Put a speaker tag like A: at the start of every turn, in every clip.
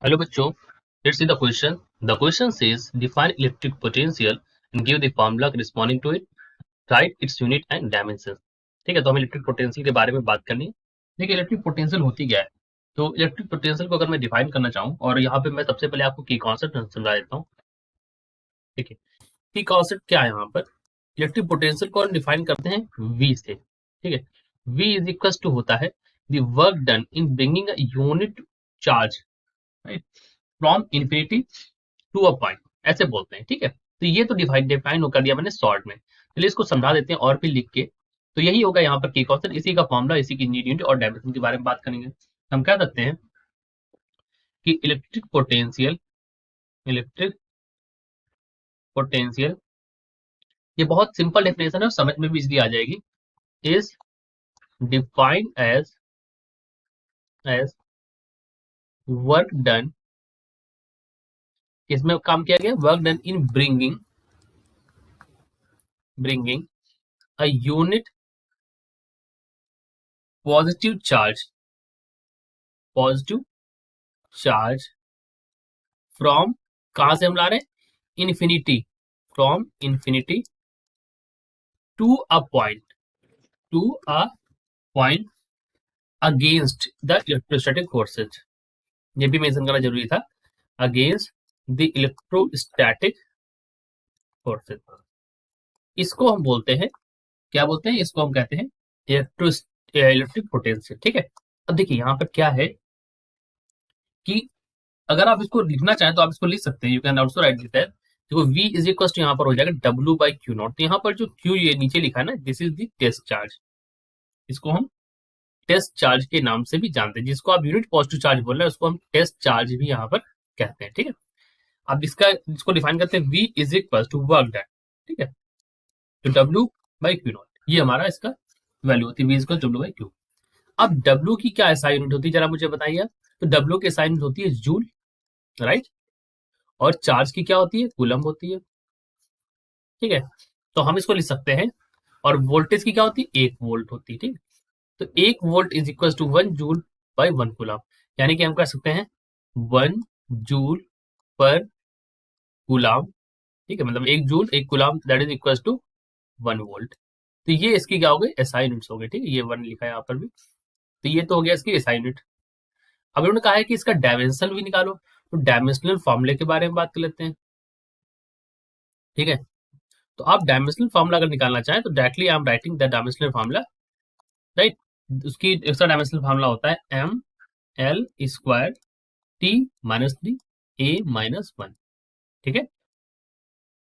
A: Hello बच्चों, let's see the question. The question says define electric potential and give the formula corresponding to it. Write its unit and dimensions. ठीक है, तो हमें electric potential के बारे में बात करनी है. देखिए इलेक्ट्रिक पोटेंशियल होती क्या है. तो इलेक्ट्रिक पोटेंशियल को अगर मैं डिफाइन करना चाहूँ और यहाँ पे मैं सबसे पहले आपको की कॉन्सेप्ट समझा देता हूँ. ठीक है, की कॉन्सेप्ट क्या है यहाँ पर. इलेक्ट्रिक पोटेंशियल को हम डिफाइन करते हैं V से. ठीक है, V इज इक्वल टू होता है the work done in bringing a unit charge from infinity to a point, ऐसे बोलते हैं. ठीक है, तो ये तो डिफाइन कर दिया मैंने शॉर्ट में. चलिए इसको समझा देते हैं और फिर लिख के. तो यही होगा यहाँ पर की कॉन्सेप्ट, इसी का फॉर्मूला, इसी की यूनिट और डायमेंशन के बारे में बात करेंगे. हम क्या करते हैं कि इलेक्ट्रिक पोटेंशियल ये बहुत सिंपल डेफिनेशन है, समझ में भी इजली आ जाएगी. Is defined as work done, इसमें काम किया गया work done in bringing a unit positive charge from, कहां से हम ला रहे हैं, infinity, from infinity to a point against the electrostatic forces. ये भी मेंशन करना जरूरी था, अगेंस्ट द इलेक्ट्रोस्टैटिक फोर्सेज. इसको हम बोलते हैं, क्या बोलते हैं, इसको हम कहते हैं इलेक्ट्रिक पोटेंशियल. ठीक है, अब देखिए यहाँ पर क्या है कि अगर आप इसको लिखना चाहें तो आप इसको लिख सकते हैं. You can also right this. देखो V इज इक्वल टू यहाँ पर हो जाएगा W बाई क्यू नॉट. तो यहाँ पर जो Q ये नीचे लिखा है ना, this is the test charge. इसको हम टेस्ट चार्ज के नाम से भी जानते हैं. जिसको आप यूनिट पॉजिटिव चार्ज बोल रहे हैं उसको हम टेस्ट चार्ज भी यहाँ पर कहते हैं. ठीक है, अब इसको डिफाइन करते हैं V is equal to work done. ठीक है, तो W बाई क्यू नॉट ये हमारा इसका वैल्यू होती है, V is equal W by Q. अब W की क्या ऐसा यूनिट होती है जरा मुझे बताइए. तो W की ऐसा यूनिट होती है जूल, राइट. और चार्ज की क्या होती है, कूलम होती है. ठीक है, तो हम इसको लिख सकते हैं. और वोल्टेज की क्या होती है, 1 वोल्ट होती है. ठीक है, तो 1 volt is equal to 1 joule by 1 coulomb. यानी कि हम कह सकते हैं 1 जूल पर कूलम. ठीक है, मतलब 1 joule 1 coulomb that is equal to 1 volt. तो ये इसकी क्या हो गई, एसआई यूनिट्स हो गए. ठीक है, ये 1 लिखा है यहाँ पर भी. तो ये तो हो गया इसकी एसआई यूनिट. अब उन्होंने कहा है कि इसका डायमेंशन भी निकालो, तो डायमेंशनल फॉर्मूले के बारे में बात कर लेते हैं. ठीक है, तो आप डायमेंशनल फॉर्मूला अगर निकालना चाहें तो directly I am writing the dimensional formula, right. उसकी एक्स्ट्रा डायमेंशनल फॉर्मूला होता है M L square T minus 3 A minus 1. ठीक है,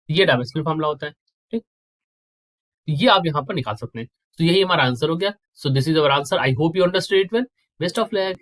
A: ये डायमेंशनल फॉर्मूला होता है. ठीक, ये आप यहाँ पर निकाल सकते हैं. तो यही हमारा आंसर हो गया. So this is our answer. I hope you understood it well. Best of luck.